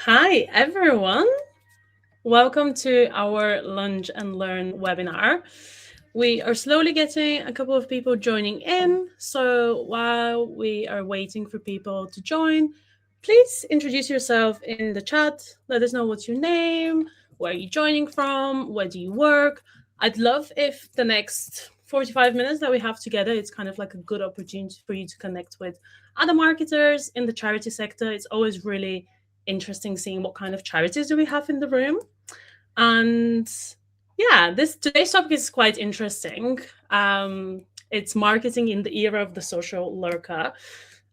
Hi, everyone. Welcome to our Lunch and Learn webinar. We are slowly getting a couple of people joining in. So while we are waiting for people to join, please introduce yourself in the chat. Let us know what's your name, where are you joining from, where do you work. I'd love if the next 45 minutes that we have together, it's kind of like a good opportunity for you to connect with other marketers in the charity sector. It's always really interesting seeing what kind of charities do we have in the room. And yeah, this today's topic is quite interesting. It's marketing in the era of the social lurker.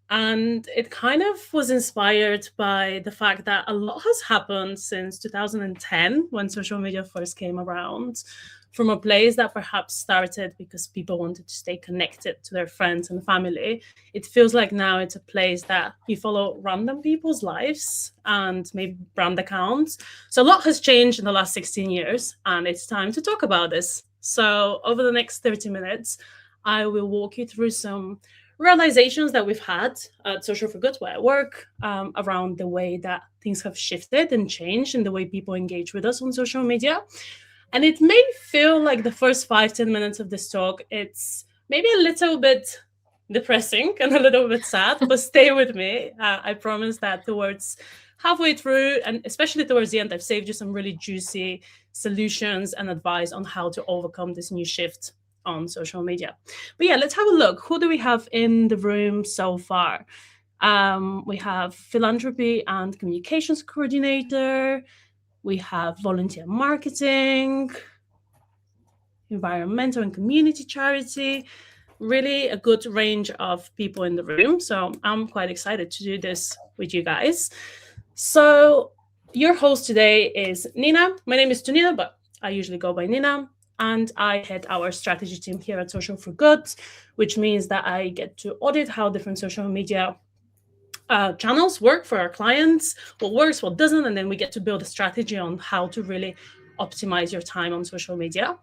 And it kind of was inspired by the fact that a lot has happened since 2010 when social media first came around, from a place that perhaps started because people wanted to stay connected to their friends and family. It feels like now it's a place that you follow random people's lives and maybe brand accounts. So a lot has changed in the last 16 years, and it's time to talk about this. So over the next 30 minutes, I will walk you through some realizations that we've had at Social for Good, where I work, around the way that things have shifted and changed in the way people engage with us on social media. And it may feel like the first 5-10 minutes of this talk, it's maybe a little bit depressing and a little bit sad, but stay with me. I promise that towards halfway through, and especially towards the end, I've saved you some really juicy solutions and advice on how to overcome this new shift on social media. But yeah, let's have a look. Who do we have in the room so far? We have philanthropy and communications coordinator. We have volunteer marketing, environmental and community charity, really a good range of people in the room. So I'm quite excited to do this with you guys. So your host today is Nina. My name is Tunina, but I usually go by Nina. And I head our strategy team here at Social for Good, which means that I get to audit how different social media channels work for our clients, what works, what doesn't, and then we get to build a strategy on how to really optimize your time on social media.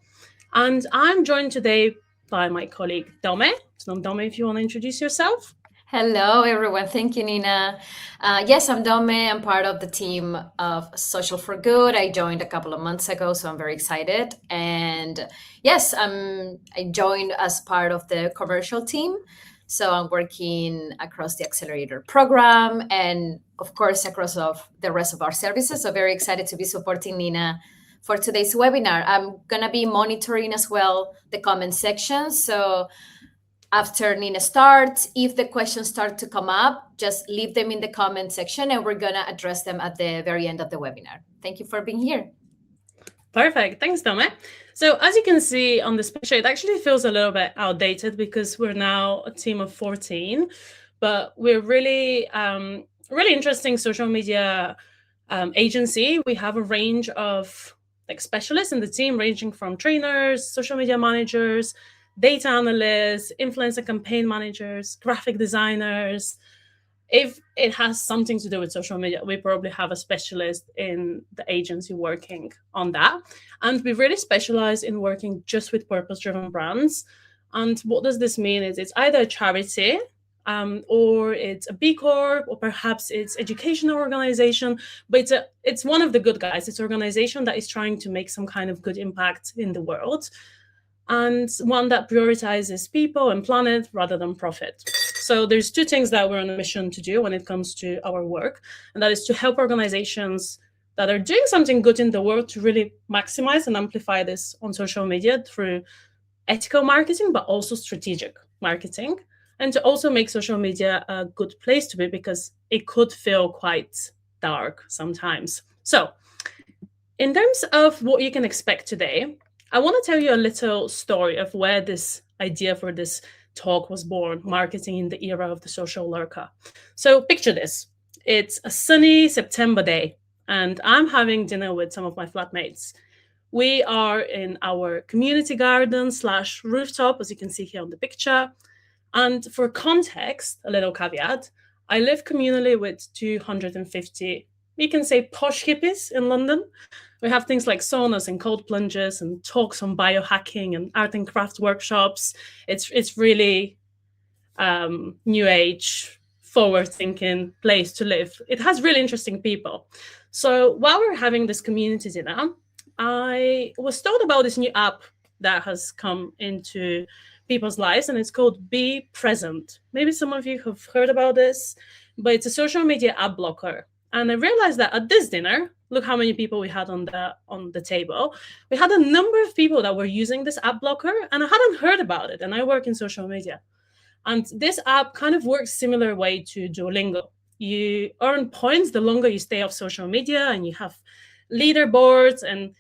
And I'm joined today by my colleague Dome. So Dome, if you want to introduce yourself. Hello, everyone. Thank you, Nina. Yes, I'm Dome. I'm part of the team of Social for Good. I joined a couple of months ago, so I'm very excited. And yes, I joined as part of the commercial team. So I'm working across the accelerator program and, of course, across the rest of our services. So very excited to be supporting Nina for today's webinar. I'm going to be monitoring as well the comment section. So after Nina starts, if the questions start to come up, just leave them in the comment section and we're going to address them at the very end of the webinar. Thank you for being here. Perfect. Thanks, Dome. So as you can see on this picture, it actually feels a little bit outdated because we're now a team of 14, but we're really, really interesting social media agency. We have a range of specialists in the team, ranging from trainers, social media managers, data analysts, influencer campaign managers, graphic designers. If it has something to do with social media, we probably have a specialist in the agency working on that. And we really specialize in working just with purpose-driven brands. And what does this mean is it's either a charity, or it's a B Corp, or perhaps it's educational organization, but it's one of the good guys. It's an organization that is trying to make some kind of good impact in the world, and one that prioritizes people and planet rather than profit. So there's two things that we're on a mission to do when it comes to our work, and that is to help organizations that are doing something good in the world to really maximize and amplify this on social media through ethical marketing, but also strategic marketing, and to also make social media a good place to be because it could feel quite dark sometimes. So in terms of what you can expect today, I want to tell you a little story of where this idea for this talk was born, marketing in the era of the social lurker. So picture this. It's a sunny September day, and I'm having dinner with some of my flatmates. We are in our community garden / rooftop, as you can see here on the picture. And for context, a little caveat, I live communally with 250, we can say, posh hippies in London. We have things like saunas and cold plunges and talks on biohacking and art and craft workshops. It's really new age forward-thinking place to live. It has really interesting people. So while we're having this community dinner, I was told about this new app that has come into people's lives, and it's called Be Present. Maybe some of you have heard about this, but it's a social media app blocker. And I realized that at this dinner, look how many people we had on the table. We had a number of people that were using this app blocker, and I hadn't heard about it. And I work in social media. And this app kind of works similar way to Duolingo. You earn points the longer you stay off social media, and you have leaderboards, and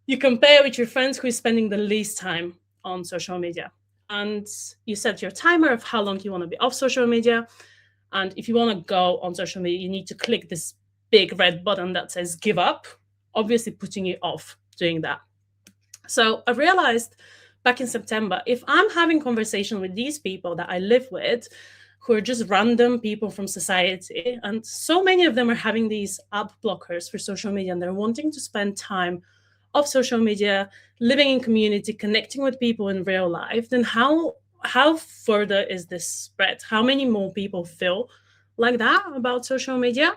you compare with your friends who is spending the least time on social media. And you set your timer of how long you want to be off social media. And if you want to go on social media, you need to click this big red button that says give up, obviously putting you off doing that. So I realized back in September, if I'm having conversation with these people that I live with, who are just random people from society, and so many of them are having these app blockers for social media, and they're wanting to spend time off social media, living in community, connecting with people in real life, then how further is this spread? How many more people feel like that about social media?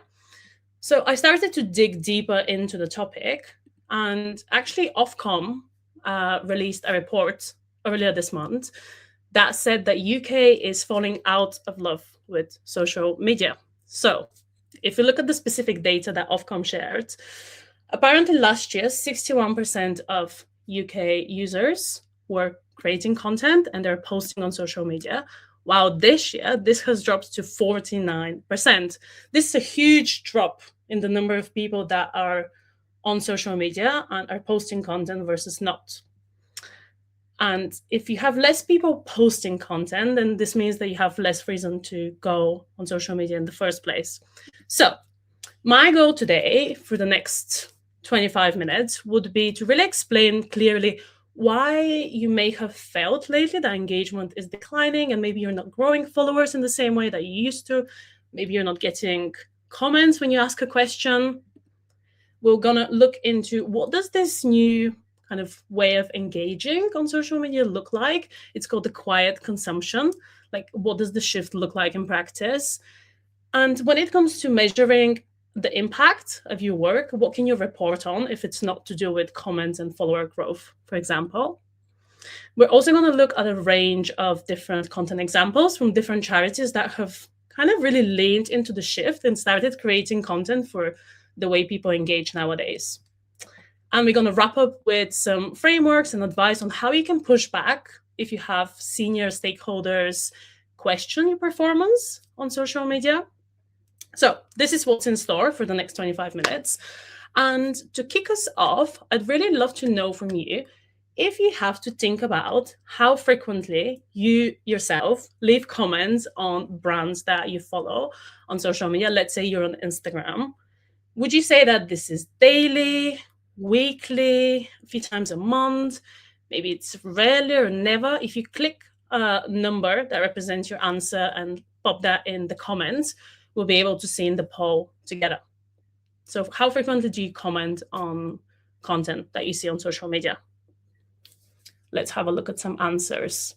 So I started to dig deeper into the topic, and actually Ofcom released a report earlier this month that said that UK is falling out of love with social media. So if you look at the specific data that Ofcom shared, apparently last year, 61% of UK users were creating content and they're posting on social media, while this year, this has dropped to 49%. This is a huge drop in the number of people that are on social media and are posting content versus not. And if you have less people posting content, then this means that you have less reason to go on social media in the first place. So my goal today for the next 25 minutes would be to really explain clearly why you may have felt lately that engagement is declining, and maybe you're not growing followers in the same way that you used to. Maybe you're not getting comments when you ask a question. We're gonna look into what does this new kind of way of engaging on social media look like. It's called the quiet consumption. Like, what does the shift look like in practice? And when it comes to measuring the impact of your work, what can you report on if it's not to do with comments and follower growth, for example? We're also going to look at a range of different content examples from different charities that have kind of really leaned into the shift and started creating content for the way people engage nowadays. And we're going to wrap up with some frameworks and advice on how you can push back if you have senior stakeholders question your performance on social media. So this is what's in store for the next 25 minutes. And to kick us off, I'd really love to know from you if you have to think about how frequently you yourself leave comments on brands that you follow on social media. Let's say you're on Instagram. Would you say that this is daily, weekly, a few times a month? Maybe it's rarely or never. If you click a number that represents your answer and pop that in the comments, we'll be able to see in the poll together. So how frequently do you comment on content that you see on social media? Let's have a look at some answers.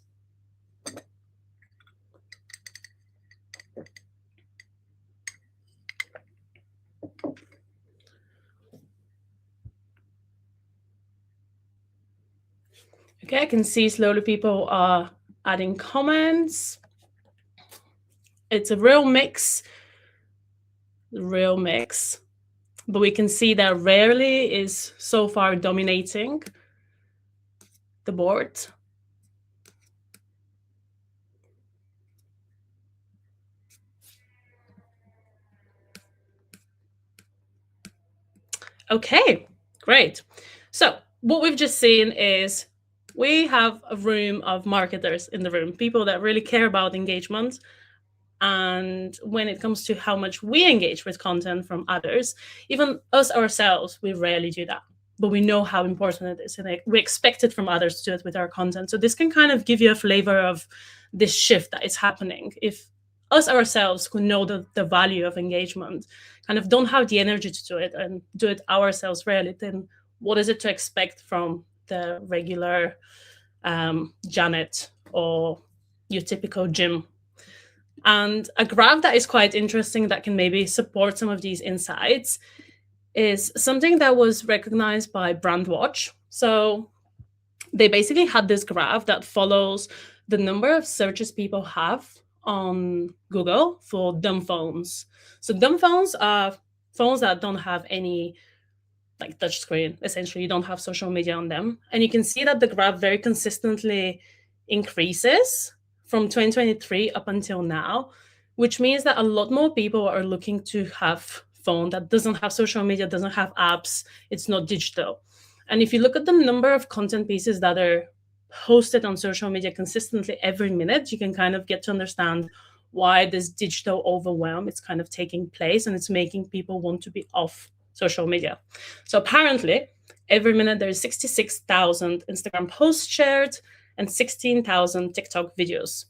Okay, I can see slowly people are adding comments. It's a real mix, but we can see that rarely is so far dominating the board. Okay, great. So what we've just seen is we have a room of marketers in the room, people that really care about engagement. And when it comes to how much we engage with content from others, even us ourselves, we rarely do that. But we know how important it is, and we expect it from others to do it with our content. So this can kind of give you a flavor of this shift that is happening. If us ourselves who know the value of engagement kind of don't have the energy to do it and do it ourselves rarely, then what is it to expect from the regular Janet or your typical Jim? And a graph that is quite interesting that can maybe support some of these insights is something that was recognized by Brandwatch. So they basically had this graph that follows the number of searches people have on Google for dumb phones. So dumb phones are phones that don't have any like touch screen. Essentially, you don't have social media on them. And you can see that the graph very consistently increases from 2023 up until now, which means that a lot more people are looking to have phone that doesn't have social media, doesn't have apps, it's not digital. And if you look at the number of content pieces that are posted on social media consistently every minute, you can kind of get to understand why this digital overwhelm is kind of taking place, and it's making people want to be off social media. So apparently, every minute there's 66,000 Instagram posts shared and 16,000 TikTok videos.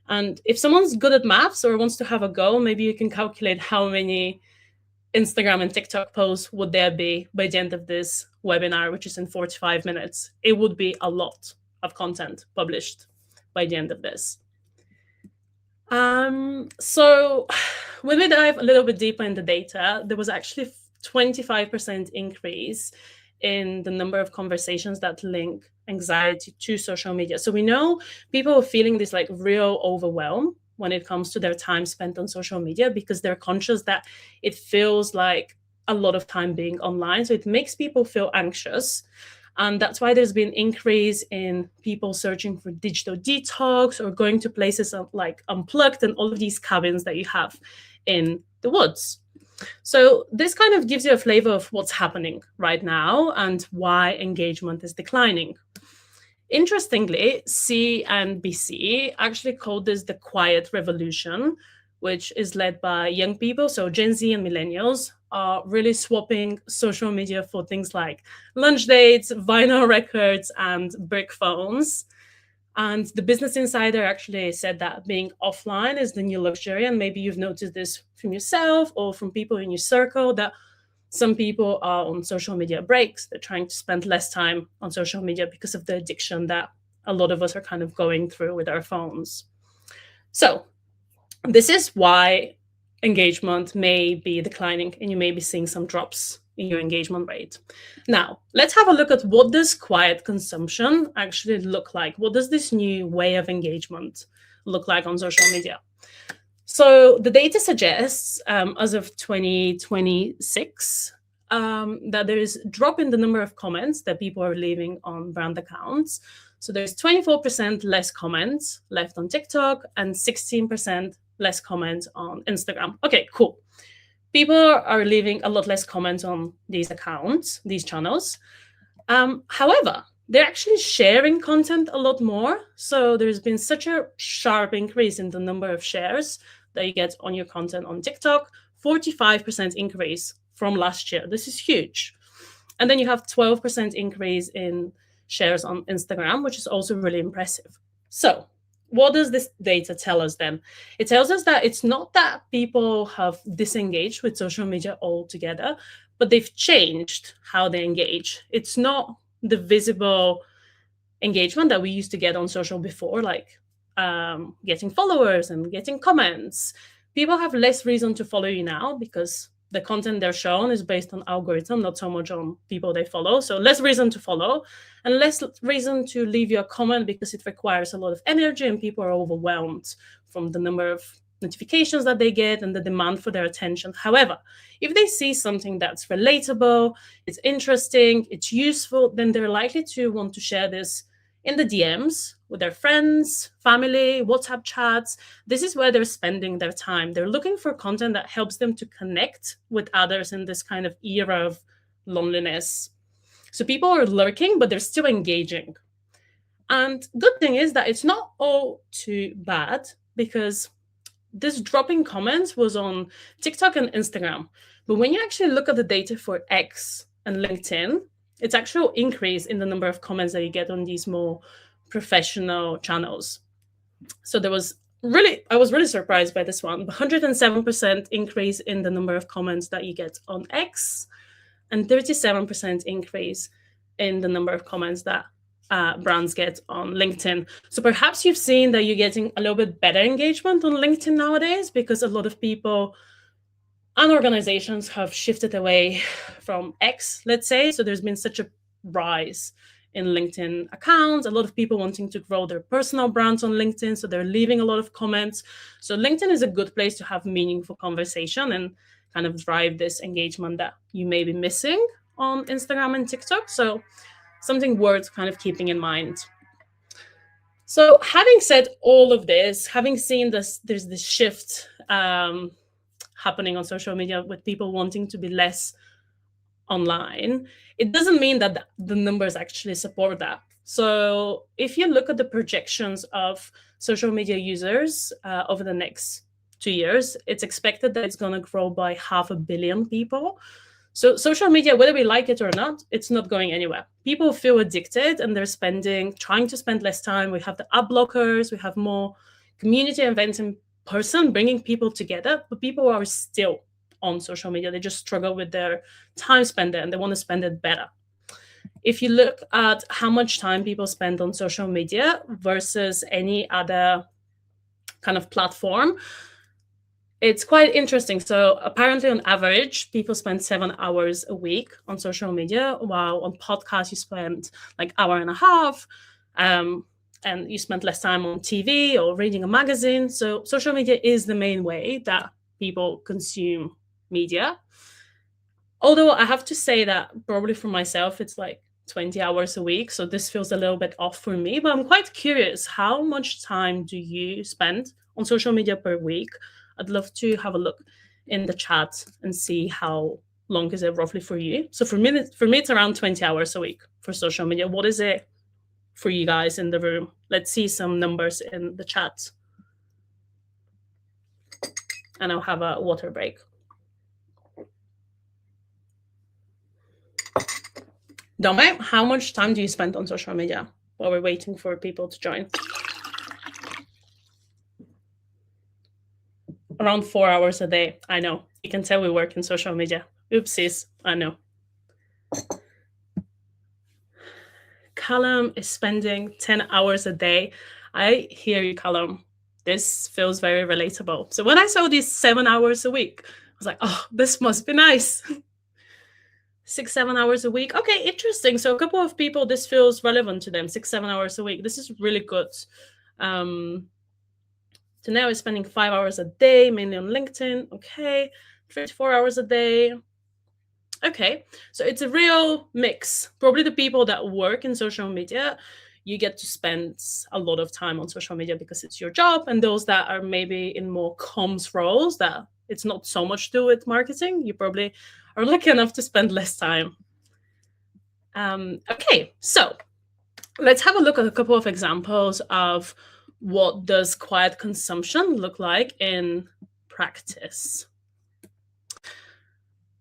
And if someone's good at maths or wants to have a go, maybe you can calculate how many Instagram and TikTok posts would there be by the end of this webinar, which is in 45 minutes. It would be a lot of content published by the end of this. So when we dive a little bit deeper in the data, there was actually 25% increase in the number of conversations that link anxiety to social media. So we know people are feeling this like real overwhelm when it comes to their time spent on social media because they're conscious that it feels like a lot of time being online. So it makes people feel anxious. And that's why there's been increase in people searching for digital detox or going to places like Unplugged and all of these cabins that you have in the woods. So this kind of gives you a flavor of what's happening right now and why engagement is declining. Interestingly, CNBC actually called this the quiet revolution, which is led by young people. So Gen Z and millennials are really swapping social media for things like lunch dates, vinyl records, and brick phones. And the Business Insider actually said that being offline is the new luxury. And maybe you've noticed this from yourself or from people in your circle that some people are on social media breaks. They're trying to spend less time on social media because of the addiction that a lot of us are kind of going through with our phones. So this is why engagement may be declining and you may be seeing some drops in your engagement rate. Now, let's have a look at what does quiet consumption actually look like? What does this new way of engagement look like on social media? So the data suggests, as of 2026, that there is a drop in the number of comments that people are leaving on brand accounts. So there's 24% less comments left on TikTok and 16% less comments on Instagram. Okay, cool. People are leaving a lot less comments on these accounts, these channels. However, they're actually sharing content a lot more. So there's been such a sharp increase in the number of shares that you get on your content on TikTok, 45% increase from last year. This is huge. And then you have 12% increase in shares on Instagram, which is also really impressive. So what does this data tell us then? It tells us that it's not that people have disengaged with social media altogether, but they've changed how they engage. It's not the visible engagement that we used to get on social before, like getting followers and getting comments. People have less reason to follow you now because the content they're shown is based on algorithm, not so much on people they follow. So less reason to follow and less reason to leave you a comment because it requires a lot of energy and people are overwhelmed from the number of notifications that they get and the demand for their attention. However, if they see something that's relatable, it's interesting, it's useful, then they're likely to want to share this in the DMs with their friends, family, WhatsApp chats. This is where they're spending their time. They're looking for content that helps them to connect with others in this kind of era of loneliness. So people are lurking, but they're still engaging. And good thing is that it's not all too bad because this drop in comments was on TikTok and Instagram. But when you actually look at the data for X and LinkedIn, it's actual increase in the number of comments that you get on these more professional channels. So I was really surprised by this one. 107% increase in the number of comments that you get on X and 37% increase in the number of comments that brands get on LinkedIn. So perhaps you've seen that you're getting a little bit better engagement on LinkedIn nowadays because a lot of people and organizations have shifted away from X, let's say. So there's been such a rise in LinkedIn accounts, a lot of people wanting to grow their personal brands on LinkedIn. So they're leaving a lot of comments. So LinkedIn is a good place to have meaningful conversation and kind of drive this engagement that you may be missing on Instagram and TikTok. So something worth kind of keeping in mind. So having said all of this, having seen this, there's this shift happening on social media with people wanting to be less online, it doesn't mean that the numbers actually support that. So if you look at the projections of social media users over the next 2 years, it's expected that it's going to grow by 500 million people. So social media, whether we like it or not, it's not going anywhere. People feel addicted and they're trying to spend less time. We have the ad blockers, we have more community events in person, bringing people together, but people are still on social media. They just struggle with their time spent there and they want to spend it better. If you look at how much time people spend on social media versus any other kind of platform, it's quite interesting. So apparently on average, people spend 7 hours a week on social media, while on podcasts you spend like hour and a half, and you spend less time on TV or reading a magazine. So social media is the main way that people consume media. Although I have to say that probably for myself, it's like 20 hours a week. So this feels a little bit off for me, but I'm quite curious, how much time do you spend on social media per week? I'd love to have a look in the chat and see how long is it roughly for you. So for me, it's around 20 hours a week for social media. What is it for you guys in the room? Let's see some numbers in the chat. And I'll have a water break. Dome, how much time do you spend on social media while we're waiting for people to join? Around 4 hours a day. I know. You can tell we work in social media. Oopsies. I know. Callum is spending 10 hours a day. I hear you, Callum. This feels very relatable. So when I saw these 7 hours a week, I was like, oh, this must be nice. 6-7 hours a week. Okay, interesting. So a couple of people, this feels relevant to them. 6-7 hours a week. This is really good. So now is spending 5 hours a day, mainly on LinkedIn. Okay, 3-4 hours a day. Okay, so it's a real mix. Probably the people that work in social media, you get to spend a lot of time on social media because it's your job. And those that are maybe in more comms roles, that it's not so much to do with marketing, you probably are lucky enough to spend less time. Okay, so let's have a look at a couple of examples of what does quiet consumption look like in practice.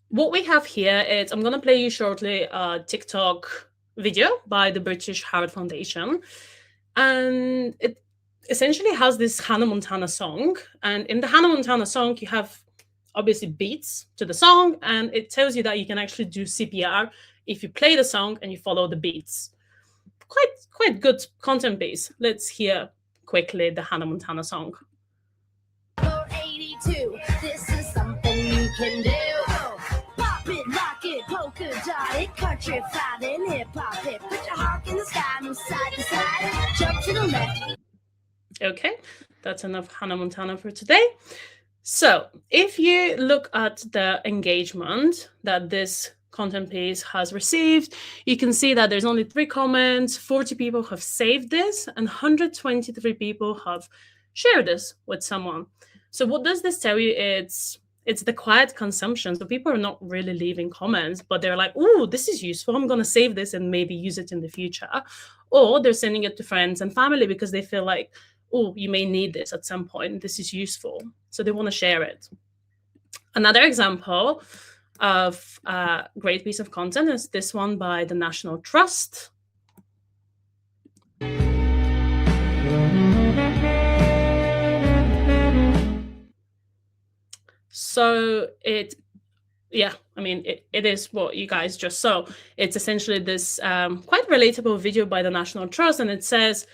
What we have here is, I'm going to play you shortly a TikTok video by the British Heart Foundation. And it essentially has this Hannah Montana song. And in the Hannah Montana song, you have obviously beats to the song. And it tells you that you can actually do CPR if you play the song and you follow the beats. Quite good content base. Let's hear quickly the Hannah Montana song. 82, this is something you can do. Pop it, lock it, polka dot it, country, fighting, hip hop it. Put your heart in the sky, move side to side, jump to the left. Okay, that's enough Hannah Montana for today. So if you look at the engagement that this content piece has received, you can see that there's only 3 comments, 40 people have saved this, and 123 people have shared this with someone. So what does this tell you? It's the quiet consumption. So people are not really leaving comments, but they're like, oh, this is useful. I'm going to save this and maybe use it in the future. Or they're sending it to friends and family because they feel like, oh, you may need this at some point. This is useful. So they want to share it. Another example of a great piece of content is this one by the National Trust. So it Yeah, I mean, it is what you guys just saw. It's essentially this quite relatable video by the National Trust, and it says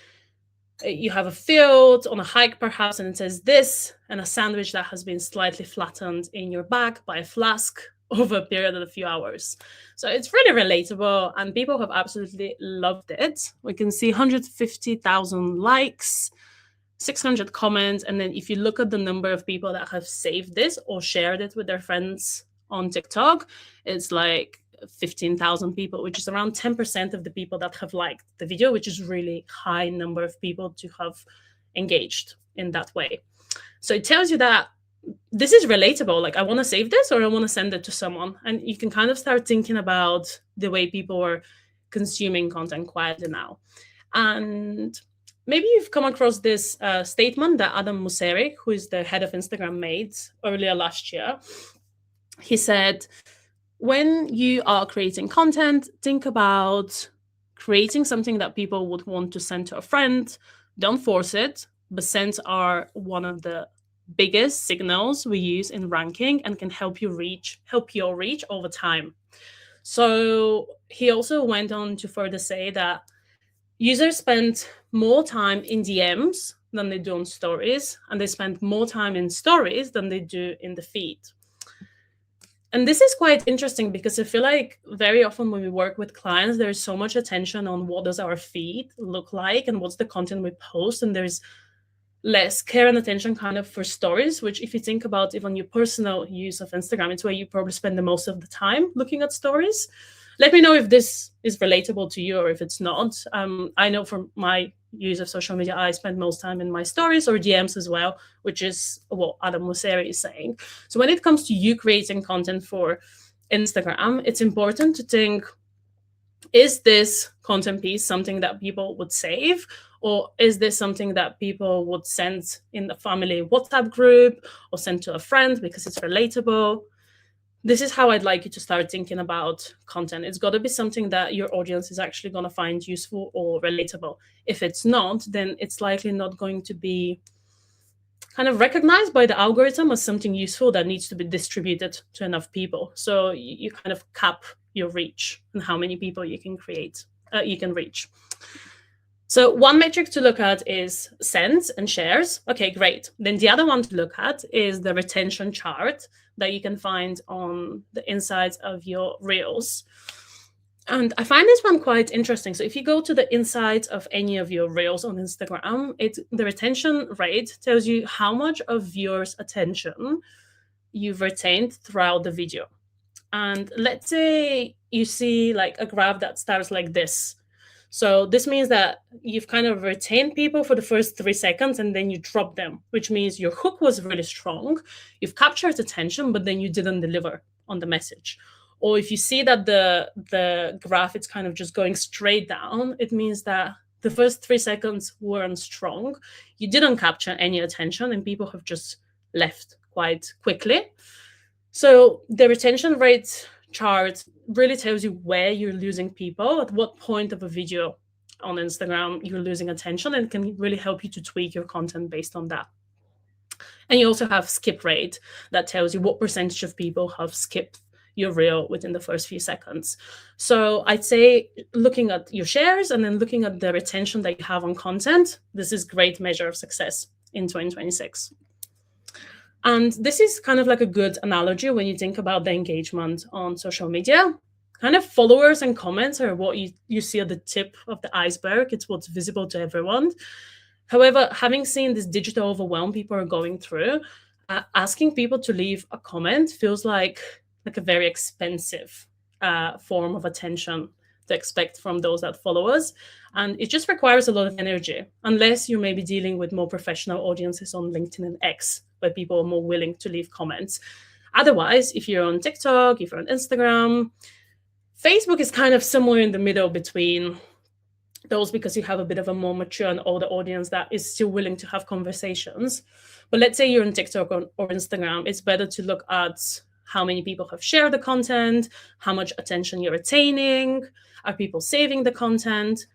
you have a field on a hike perhaps, and it says this, and a sandwich that has been slightly flattened in your back by a flask over a period of a few hours. So it's really relatable, and people have absolutely loved it. We can see 150,000 likes, 600 comments, and then if you look at the number of people that have saved this or shared it with their friends on TikTok, it's like 15,000 people, which is around 10% of the people that have liked the video, which is really high number of people to have engaged in that way. So it tells you that this is relatable. Like, I want to save this or I want to send it to someone. And you can kind of start thinking about the way people are consuming content quietly now. And maybe you've come across this statement that Adam Mosseri, who is the head of Instagram, made earlier last year. He said, when you are creating content, think about creating something that people would want to send to a friend. Don't force it, but sends are one of the biggest signals we use in ranking and can help your reach over time. So he also went on to further say that users spend more time in DMs than they do on stories, and they spend more time in stories than they do in the feed. And this is quite interesting because I feel like very often when we work with clients, there's so much attention on what does our feed look like and what's the content we post, and there's less care and attention kind of for stories, which if you think about even your personal use of Instagram, it's where you probably spend the most of the time looking at stories. Let me know if this is relatable to you or if it's not. I know from my use of social media, I spend most time in my stories or DMs as well, which is what Adam Mosseri is saying. So when it comes to you creating content for Instagram, it's important to think, is this content piece something that people would save? Or is this something that people would send in the family WhatsApp group or send to a friend because it's relatable? This is how I'd like you to start thinking about content. It's got to be something that your audience is actually going to find useful or relatable. If it's not, then it's likely not going to be kind of recognized by the algorithm as something useful that needs to be distributed to enough people. So you kind of cap your reach and how many people you can reach. So one metric to look at is sends and shares. Okay, great. Then the other one to look at is the retention chart that you can find on the insides of your reels. And I find this one quite interesting. So if you go to the insides of any of your reels on Instagram, the retention rate tells you how much of viewers' attention you've retained throughout the video. And let's say you see like a graph that starts like this. So this means that you've kind of retained people for the first 3 seconds and then you drop them, which means your hook was really strong. You've captured attention, but then you didn't deliver on the message. Or if you see that the graph is kind of just going straight down, it means that the first 3 seconds weren't strong. You didn't capture any attention and people have just left quite quickly. So the retention rate chart really tells you where you're losing people, at what point of a video on Instagram you're losing attention, and can really help you to tweak your content based on that. And you also have skip rate that tells you what percentage of people have skipped your reel within the first few seconds. So I'd say looking at your shares and then looking at the retention that you have on content, this is a great measure of success in 2026. And this is kind of like a good analogy when you think about the engagement on social media. Kind of followers and comments are what you see at the tip of the iceberg. It's what's visible to everyone. However, having seen this digital overwhelm people are going through, asking people to leave a comment feels like a very expensive form of attention to expect from those that follow us. And it just requires a lot of energy, unless you're maybe dealing with more professional audiences on LinkedIn and X, where people are more willing to leave comments. Otherwise, if you're on TikTok, if you're on Instagram, Facebook is kind of somewhere in the middle between those, because you have a bit of a more mature and older audience that is still willing to have conversations. But let's say you're on TikTok or Instagram, it's better to look at how many people have shared the content, how much attention you're retaining, are people saving the content?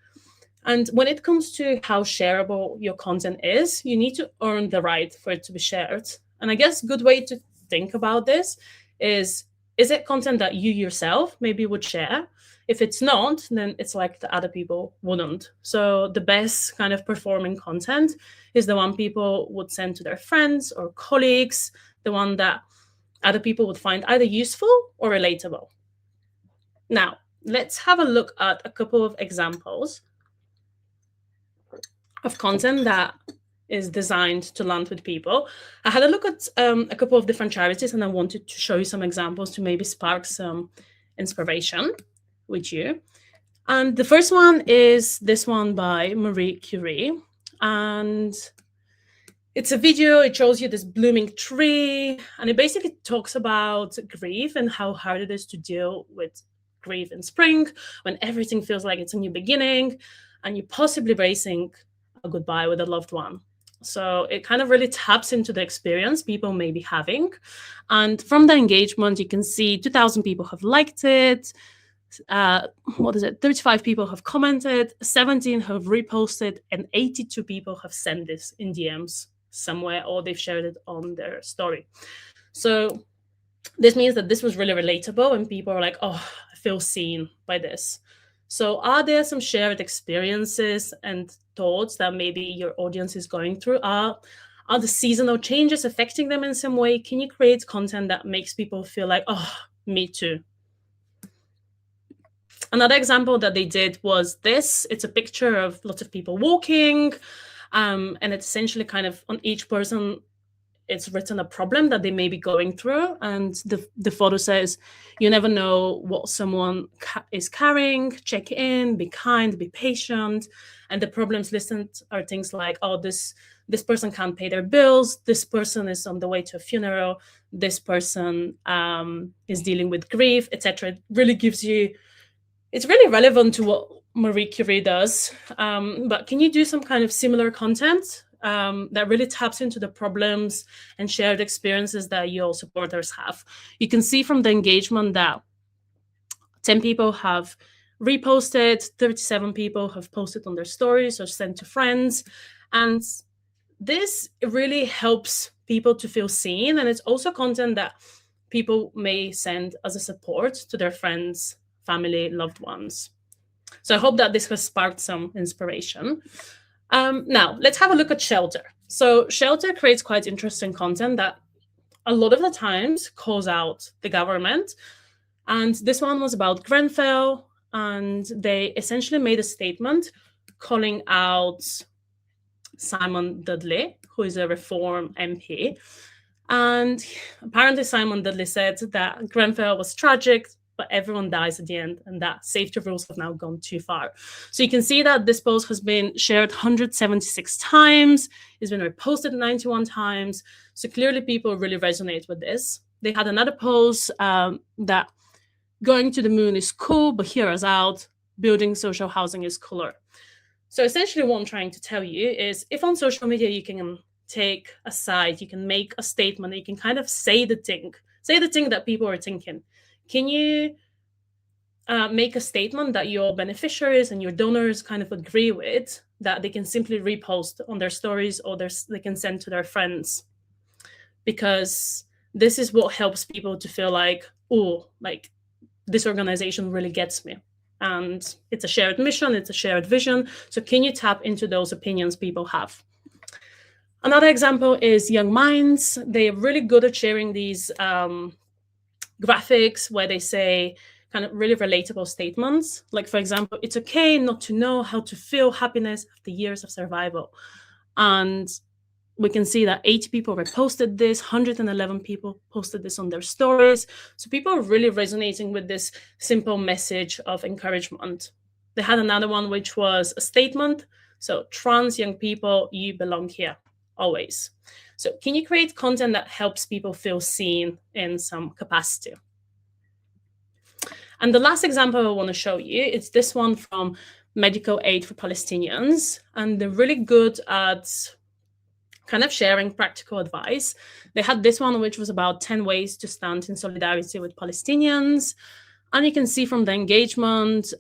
And when it comes to how shareable your content is, you need to earn the right for it to be shared. And I guess a good way to think about this is Is it content that you yourself maybe would share? If it's not, then it's like the other people wouldn't. So the best kind of performing content is the one people would send to their friends or colleagues, the one that other people would find either useful or relatable. Now, let's have a look at a couple of examples of content that is designed to land with people. I had a look at a couple of different charities, and I wanted to show you some examples to maybe spark some inspiration with you. And the first one is this one by Marie Curie. And it's a video, it shows you this blooming tree, and it basically talks about grief and how hard it is to deal with grief in spring when everything feels like it's a new beginning and you're possibly racing a goodbye with a loved one. So it kind of really taps into the experience people may be having. And from the engagement, you can see 2,000 people have liked it. 35 people have commented, 17 have reposted, and 82 people have sent this in DMs somewhere, or they've shared it on their story. So this means that this was really relatable, and people are like, oh, I feel seen by this. So are there some shared experiences and thoughts that maybe your audience is going through? Are the seasonal changes affecting them in some way? Can you create content that makes people feel like, oh, me too? Another example that they did was this. It's a picture of lots of people walking, and it's essentially kind of on each person, it's written a problem that they may be going through. And the photo says, you never know what someone is carrying, check in, be kind, be patient. And the problems listed are things like, oh, this person can't pay their bills, this person is on the way to a funeral, this person is dealing with grief, etc. It really gives you, it's really relevant to what Marie Curie does. But can you do some kind of similar content that really taps into the problems and shared experiences that your supporters have? You can see from the engagement that 10 people have reposted, 37 people have posted on their stories or sent to friends. And this really helps people to feel seen. And it's also content that people may send as a support to their friends, family, loved ones. So I hope that this has sparked some inspiration. Now, let's have a look at Shelter. So Shelter creates quite interesting content that a lot of the times calls out the government. And this one was about Grenfell, and they essentially made a statement calling out Simon Dudley, who is a Reform MP. And apparently Simon Dudley said that Grenfell was tragic, but everyone dies at the end, and that safety rules have now gone too far. So you can see that this post has been shared 176 times, it's been reposted 91 times. So clearly people really resonate with this. They had another post that going to the moon is cool, but hear us out, building social housing is cooler. So essentially what I'm trying to tell you is, if on social media you can take a side, you can make a statement, you can kind of say the thing that people are thinking. Can you make a statement that your beneficiaries and your donors kind of agree with, that they can simply repost on their stories, or they can send to their friends? Because this is what helps people to feel like, oh, like this organization really gets me. And it's a shared mission, it's a shared vision. So can you tap into those opinions people have? Another example is Young Minds. They're really good at sharing these graphics where they say kind of really relatable statements. Like, for example, it's okay not to know how to feel happiness after years of survival. And we can see that 80 people reposted this, 111 people posted this on their stories. So people are really resonating with this simple message of encouragement. They had another one, which was a statement. So, trans young people, you belong here, always. So can you create content that helps people feel seen in some capacity? And the last example I want to show you, it's this one from Medical Aid for Palestinians. And they're really good at kind of sharing practical advice. They had this one, which was about 10 ways to stand in solidarity with Palestinians. And you can see from the engagement,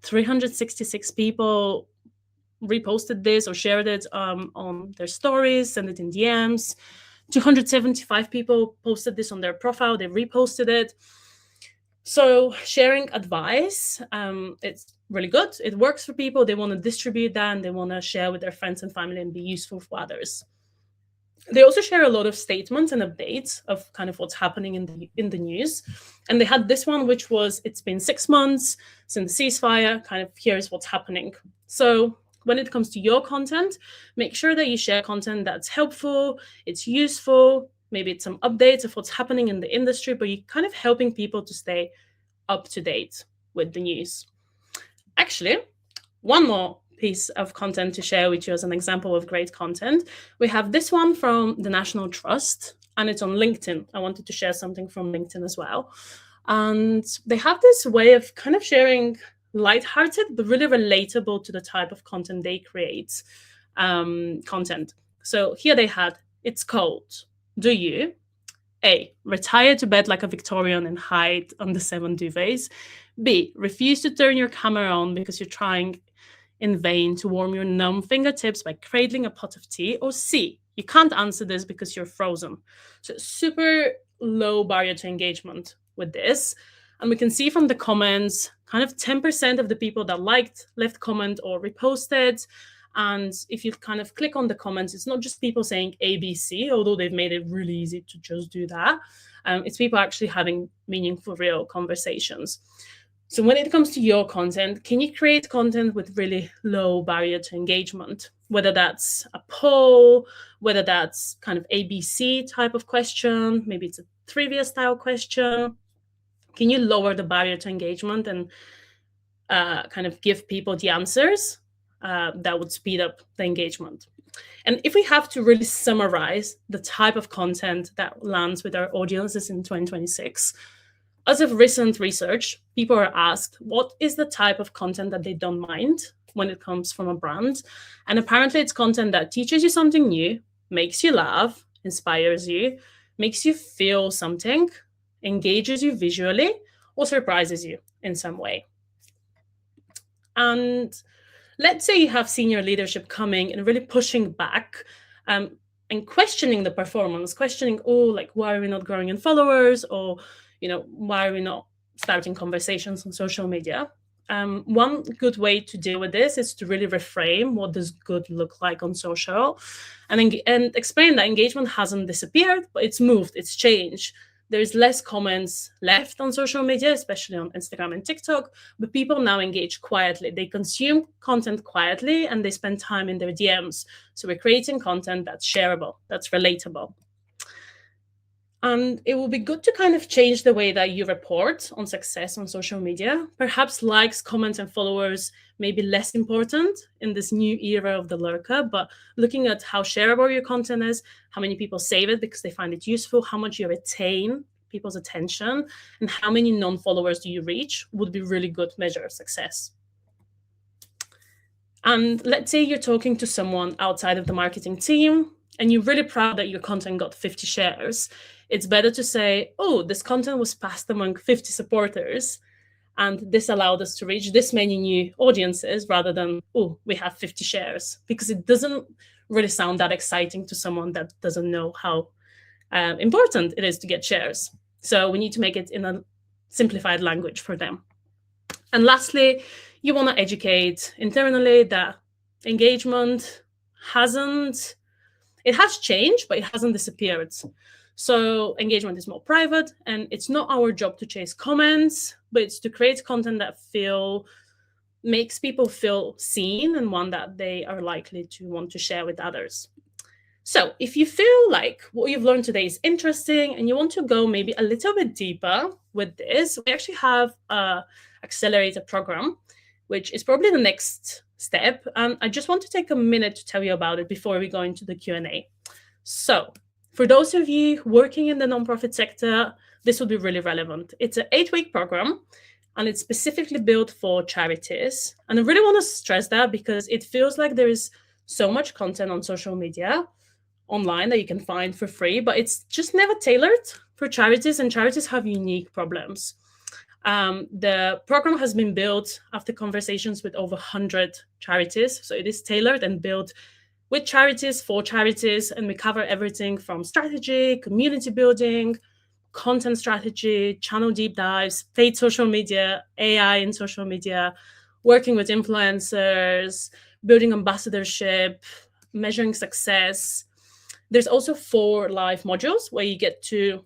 366 people reposted this or shared it on their stories, sent it in DMs. 275 people posted this on their profile, they reposted it. So sharing advice, it's really good. It works for people. They want to distribute that and they want to share with their friends and family and be useful for others. They also share a lot of statements and updates of kind of what's happening in the news. And they had this one, which was, it's been 6 months since the ceasefire, kind of here's what's happening. So when it comes to your content, make sure that you share content that's helpful, it's useful, maybe it's some updates of what's happening in the industry, but you're kind of helping people to stay up to date with the news. Actually, one more piece of content to share with you as an example of great content. We have this one from the National Trust, and it's on LinkedIn. I wanted to share something from LinkedIn as well. And they have this way of kind of sharing lighthearted, but really relatable to the type of content they create content. So here they had, it's cold. Do you A, retire to bed like a Victorian and hide under 7 duvets? B, refuse to turn your camera on because you're trying in vain to warm your numb fingertips by cradling a pot of tea? Or C, you can't answer this because you're frozen. So super low barrier to engagement with this. And we can see from the comments, kind of 10% of the people that liked, left comment or reposted. And if you kind of click on the comments, it's not just people saying ABC, although they've made it really easy to just do that. It's people actually having meaningful, real conversations. So when it comes to your content, can you create content with really low barrier to engagement? Whether that's a poll, whether that's kind of ABC type of question, maybe it's a trivia style question. Can you lower the barrier to engagement and kind of give people the answers that would speed up the engagement? And if we have to really summarize the type of content that lands with our audiences in 2026, as of recent research, people are asked, what is the type of content that they don't mind when it comes from a brand? And apparently it's content that teaches you something new, makes you laugh, inspires you, makes you feel something, engages you visually, or surprises you in some way. And let's say you have senior leadership coming and really pushing back and questioning the performance, questioning, like, why are we not growing in followers? Or, why are we not starting conversations on social media? One good way to deal with this is to really reframe what does good look like on social and explain that engagement hasn't disappeared, but it's moved, it's changed. There's less comments left on social media, especially on Instagram and TikTok, but people now engage quietly. They consume content quietly and they spend time in their DMs. So we're creating content that's shareable, that's relatable. And it will be good to kind of change the way that you report on success on social media. Perhaps likes, comments, and followers may be less important in this new era of the lurker, but looking at how shareable your content is, how many people save it because they find it useful, how much you retain people's attention, and how many non-followers do you reach would be really good measure of success. And let's say you're talking to someone outside of the marketing team and you're really proud that your content got 50 shares. It's better to say, this content was passed among 50 supporters, and this allowed us to reach this many new audiences rather than, we have 50 shares, because it doesn't really sound that exciting to someone that doesn't know how important it is to get shares. So we need to make it in a simplified language for them. And lastly, you want to educate internally that engagement has changed, but it hasn't disappeared. So engagement is more private, and it's not our job to chase comments, but it's to create content that makes people feel seen and one that they are likely to want to share with others. So if you feel like what you've learned today is interesting and you want to go maybe a little bit deeper with this, we actually have an accelerator program, which is probably the next step. And I just want to take a minute to tell you about it before we go into the Q&A. So for those of you working in the nonprofit sector, this will be really relevant. It's an 8-week program, and it's specifically built for charities. And I really want to stress that because it feels like there is so much content on social media online that you can find for free, but it's just never tailored for charities, and charities have unique problems. The program has been built after conversations with over 100 charities, so it is tailored and built with charities, for charities, and we cover everything from strategy, community building, content strategy, channel deep dives, paid social media, AI in social media, working with influencers, building ambassadorship, measuring success. There's also 4 live modules where you get to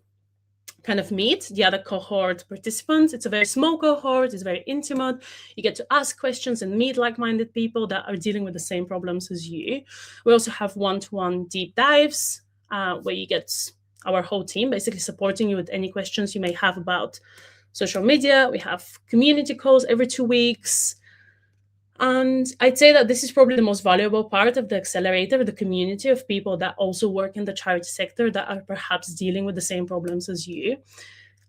kind of meet the other cohort participants. It's a very small cohort, it's very intimate. You get to ask questions and meet like-minded people that are dealing with the same problems as you. We also have one-to-one deep dives where you get our whole team basically supporting you with any questions you may have about social media. We have community calls every 2 weeks. And I'd say that this is probably the most valuable part of the accelerator, the community of people that also work in the charity sector that are perhaps dealing with the same problems as you.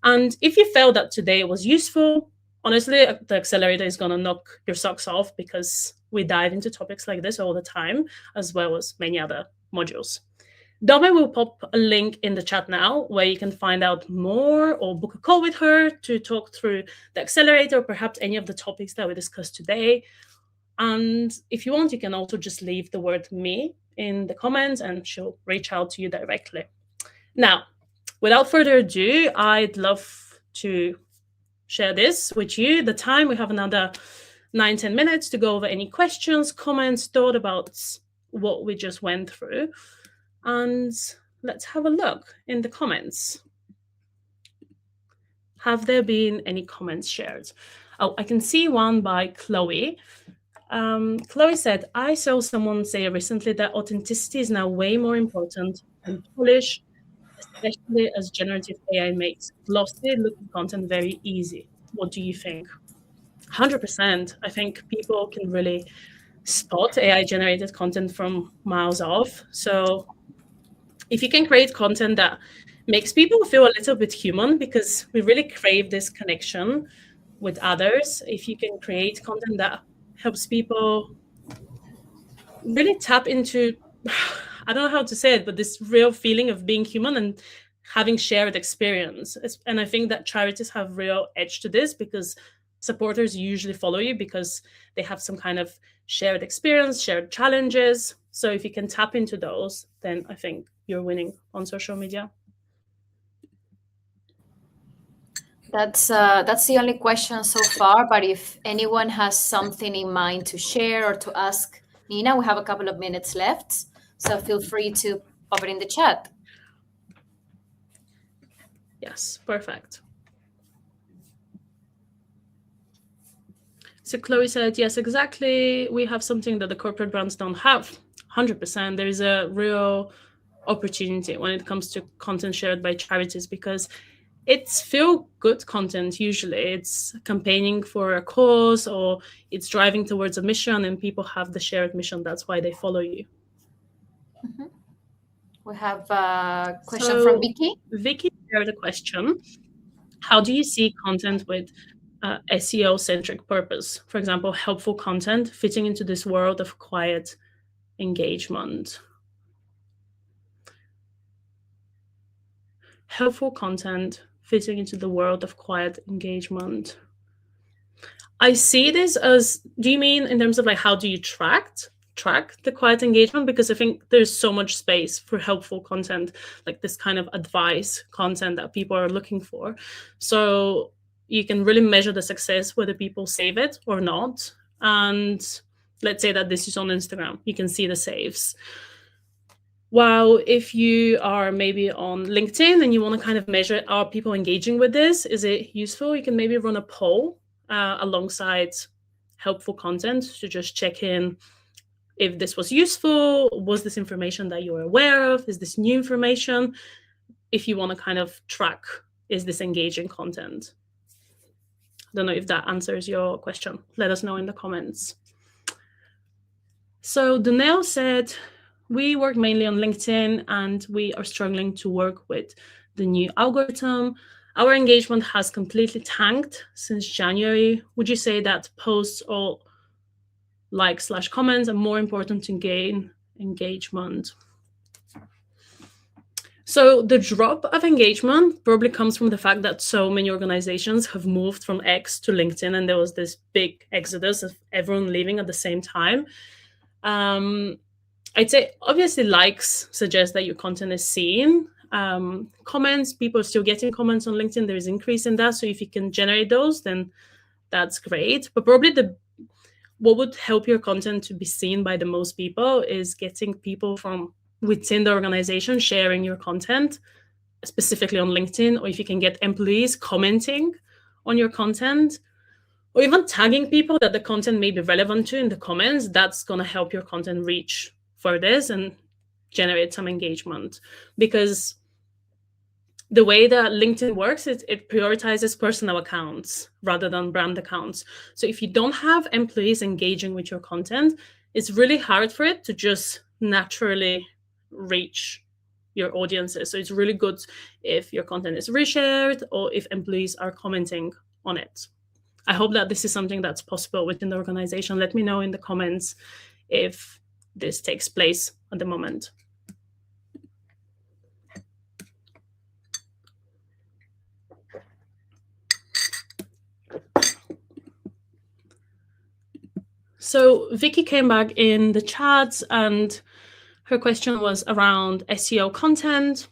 And if you felt that today was useful, honestly, the accelerator is going to knock your socks off because we dive into topics like this all the time, as well as many other modules. Dome will pop a link in the chat now where you can find out more or book a call with her to talk through the accelerator, or perhaps any of the topics that we discussed today. And if you want, you can also just leave the word me in the comments and she'll reach out to you directly. Now, without further ado, I'd love to share this with you. The time, we have another 9-10 minutes to go over any questions, comments, thought about what we just went through. And let's have a look in the comments. Have there been any comments shared? Oh, I can see one by Chloe. Chloe said, I saw someone say recently that authenticity is now way more important than polish, especially as generative AI makes glossy looking content very easy. What do you think? 100%. I think people can really spot AI generated content from miles off. So if you can create content that makes people feel a little bit human, because we really crave this connection with others, if you can create content that helps people really tap into, I don't know how to say it, but this real feeling of being human and having shared experience. And I think that charities have real edge to this because supporters usually follow you because they have some kind of shared experience, shared challenges. So if you can tap into those, then I think you're winning on social media. That's the only question so far. But if anyone has something in mind to share or to ask Nina, we have a couple of minutes left, so feel free to pop it in the chat. Yes, perfect. So Chloe said, yes, exactly. We have something that the corporate brands don't have. 100%. There is a real opportunity when it comes to content shared by charities because it's feel-good content usually. It's campaigning for a cause or it's driving towards a mission and people have the shared mission. That's why they follow you. Mm-hmm. We have a question from Vicky. Vicky shared a question. How do you see content with SEO-centric purpose? For example, helpful content fitting into this world of quiet engagement. Helpful content fitting into the world of quiet engagement. I see this as, do you mean in terms of like how do you track the quiet engagement? Because I think there's so much space for helpful content, like this kind of advice content that people are looking for. So you can really measure the success whether people save it or not. And let's say that this is on Instagram, you can see the saves. While if you are maybe on LinkedIn and you want to kind of measure, are people engaging with this? Is it useful? You can maybe run a poll alongside helpful content to just check in if this was useful. Was this information that you're aware of? Is this new information? If you want to kind of track, is this engaging content? I don't know if that answers your question. Let us know in the comments. So Dunelle said, we work mainly on LinkedIn and we are struggling to work with the new algorithm. Our engagement has completely tanked since January. Would you say that posts or likes/comments are more important to gain engagement? So the drop of engagement probably comes from the fact that so many organizations have moved from X to LinkedIn and there was this big exodus of everyone leaving at the same time. I'd say obviously likes suggest that your content is seen. Comments, people are still getting comments on LinkedIn. There is increase in that. So if you can generate those, then that's great. But probably what would help your content to be seen by the most people is getting people from within the organization sharing your content, specifically on LinkedIn, or if you can get employees commenting on your content, or even tagging people that the content may be relevant to in the comments. That's going to help your content reach for this and generate some engagement. Because the way that LinkedIn works is it prioritizes personal accounts rather than brand accounts. So if you don't have employees engaging with your content, it's really hard for it to just naturally reach your audiences. So it's really good if your content is reshared or if employees are commenting on it. I hope that this is something that's possible within the organization. Let me know in the comments if this takes place at the moment. So Vicky came back in the chat and her question was around SEO content.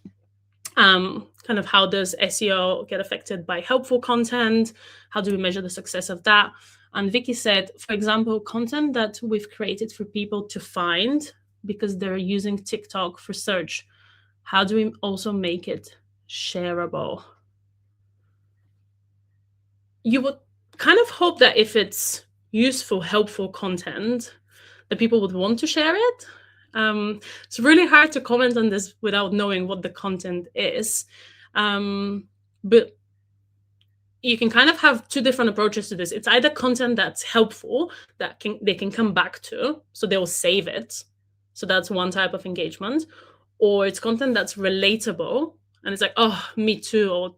Kind of how does SEO get affected by helpful content? How do we measure the success of that? And Vicky said, for example, content that we've created for people to find because they're using TikTok for search. How do we also make it shareable? You would kind of hope that if it's useful, helpful content, that people would want to share it. It's really hard to comment on this without knowing what the content is. But you can kind of have two different approaches to this. It's either content that's helpful that they can come back to, so they'll save it. So that's one type of engagement. Or it's content that's relatable and it's like, oh, me too. Or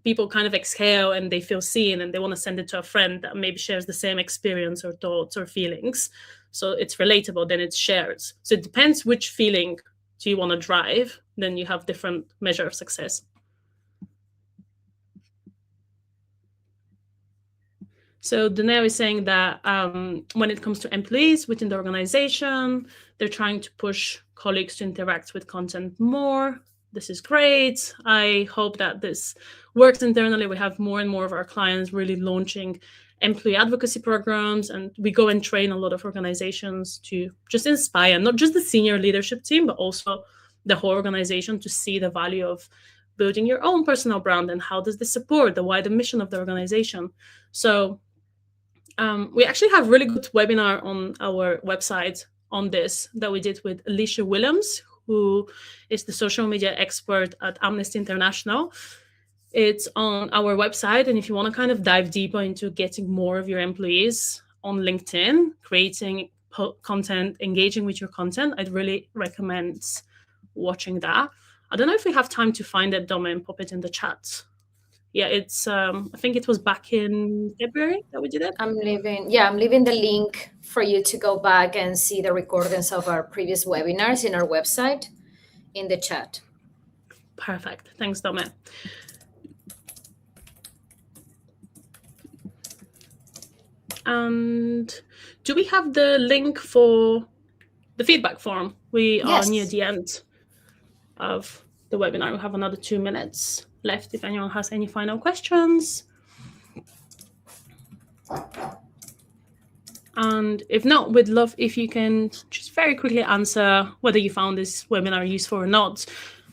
people kind of exhale and they feel seen and they want to send it to a friend that maybe shares the same experience or thoughts or feelings. So it's relatable, then it's shared. So it depends which feeling do you want to drive, then you have different measure of success. So Danae is saying that when it comes to employees within the organization, they're trying to push colleagues to interact with content more. This is great. I hope that this works internally. We have more and more of our clients really launching employee advocacy programs, and we go and train a lot of organizations to just inspire not just the senior leadership team, but also the whole organization to see the value of building your own personal brand and how does this support the wider mission of the organization. So we actually have really good webinar on our website on this that we did with Alicia Williams, who is the social media expert at Amnesty International. It's on our website, and if you want to kind of dive deeper into getting more of your employees on LinkedIn, creating content, engaging with your content, I'd really recommend watching that. I don't know if we have time to find it, Dom, and pop it in the chat. Yeah, it's I think it was back in February that we did it. I'm leaving the link for you to go back and see the recordings of our previous webinars in our website in the chat. Perfect. Thanks, Dome. And do we have the link for the feedback form? We are near the end of the webinar. We have another 2 minutes left if anyone has any final questions. And if not, we'd love if you can just very quickly answer whether you found this webinar useful or not.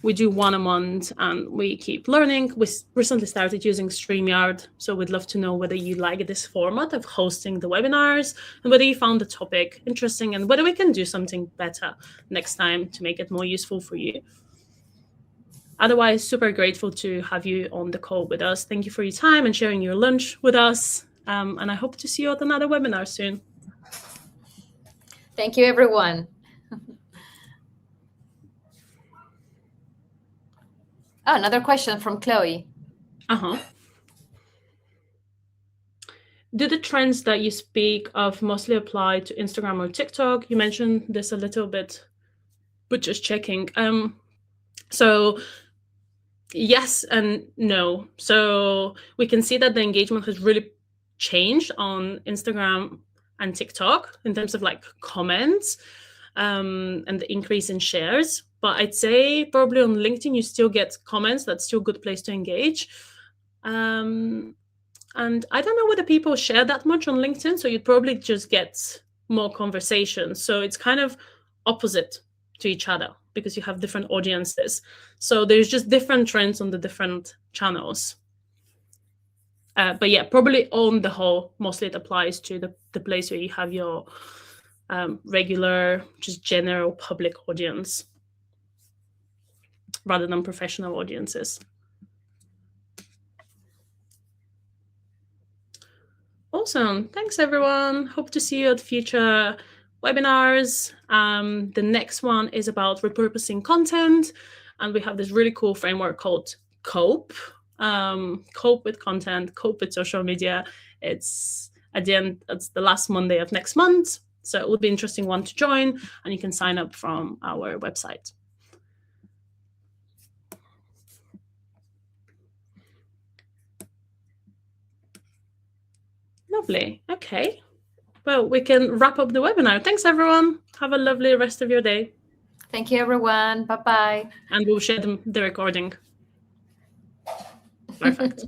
We do one a month and we keep learning. We recently started using StreamYard, so we'd love to know whether you like this format of hosting the webinars and whether you found the topic interesting and whether we can do something better next time to make it more useful for you. Otherwise, super grateful to have you on the call with us. Thank you for your time and sharing your lunch with us. And I hope to see you at another webinar soon. Thank you, everyone. Oh, another question from Chloe. Do the trends that you speak of mostly apply to Instagram or TikTok? You mentioned this a little bit, but just checking. So yes and no. So we can see that the engagement has really changed on Instagram and TikTok in terms of like comments. and the increase in shares. But I'd say probably on LinkedIn, you still get comments. That's still a good place to engage. And I don't know whether people share that much on LinkedIn, so you'd probably just get more conversations. So it's kind of opposite to each other because you have different audiences. So there's just different trends on the different channels. But yeah, probably on the whole, mostly it applies to the place where you have your regular, just general public audience rather than professional audiences. Awesome. Thanks, everyone. Hope to see you at future webinars. The next one is about repurposing content. And we have this really cool framework called COPE. COPE with content, COPE with social media. It's at the end, it's the last Monday of next month. So it would be an interesting one to join, and you can sign up from our website. Lovely. Okay. Well, we can wrap up the webinar. Thanks, everyone. Have a lovely rest of your day. Thank you, everyone. Bye-bye. And we'll share the recording. Perfect.